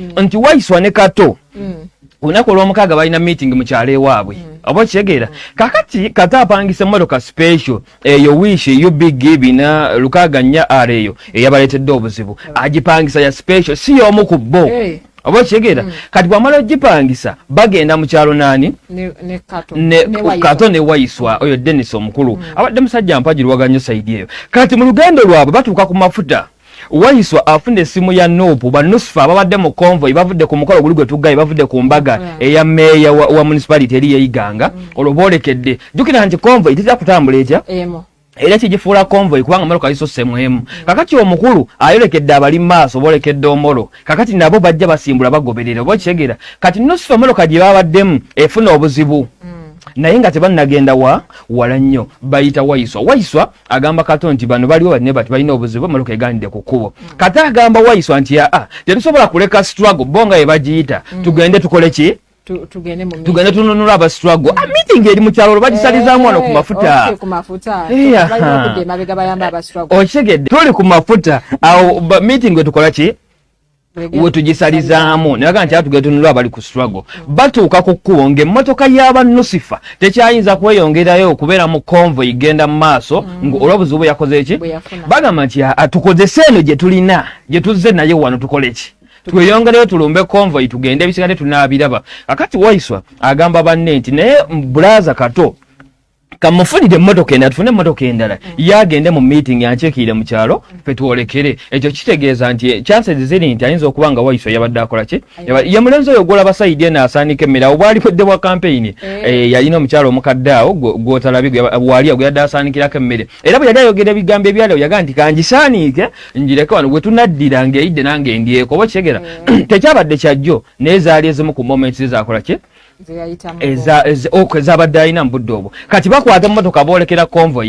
nti Waiswa ne Kato olunaku olw'omukaaga balina meeting mu kyalo ewaabwe oba kitegeera kakati Kato apangisa emmotoka special eyo wish UBG bina lukaaga nnya R eyo eyabaleetedde obuzibu agipangisa ya special si y'omu ku bo oba kitegeera kati bwamala ogipangisa bagenda mu kyalo nani ne Kato ne Waiswa oyo Dennis omukulu abadde musajja mpagiruwagannyo saidi eyo kati mu lugendo lwabwe batuuka ku mafuta Waiswa afune simu ya Nup banusifa ababadde mu convoy bavudde ku mukolo guli gwe tugaye bavudde ku mbaga eya meya wa municipality eri yeyiganga olwobolekedde jukira nti convoy tijja kutambula etya era kigifuula convoy kubanga motoka lisosse mwemu kakati omukulu ayolekedde abali maaso bolekedde omolo kakati nabo bajja basimbula bagoberera oba kitegeera kati nusifa motoka gye babaddemu efuna obuzibu naye nga tebannagenda wala nnyo bayita Waiswa agamba Kato nti bano baliwo banne bati balina obuzibu emotoka eganidde ku kkubo Kato agamba Waiswa nti tetusobola kuleka struggle bonga yebagiyita tugende tukole ki tugende tununula aba struggle meeting eri mu kyalo bagisalizaamu wano ku mafuta okitegedde tuli ku mafuta awo meeting we tukola ki we tugisalizaamu naye nti tugende tununula abali ku struggle batuuka ku kkubo ng'emmotoka y'abanusifa tekyayinza kweyongerayo okubeera mu convoy igenda mu maaso olw'obuzibu yakoze ki bagamba nti tukozese eno gye tulina gye tuzze naye wano tukole ki tweyongereyo tulumbe convoy tugende ebisigadde tunaabiraba kakati Waiswa agamba banne nti naye bulaza Kato kamufunire emmotoka endala tufune emmotoka endala yagende mu meeting yankyekire mu kyalo fe twolekere ekyo kitegeeza nti chances ziri nti ayinza okuba nga Waiswa yabadde akola ki ye mulenzi oyo gwolaba sayidi eno asaanika emmere awo bwali kwedde bwa campaign yalina omukyalo omukadde awo gw'otalabye wali gwe yadde asaanikirako emmere era bwe yali ayogera ebigambo ebyaliwo yagaa nti kangisaaniike ngireke wano gwe tunaddira ng'eyidde nange ndyeko oba kitegeera tekyabadde kyajjo naye zaali ezimu ku moments zakola ki ezabadde alina mu budde obwo kati bakwata emmotoka boolekera convoy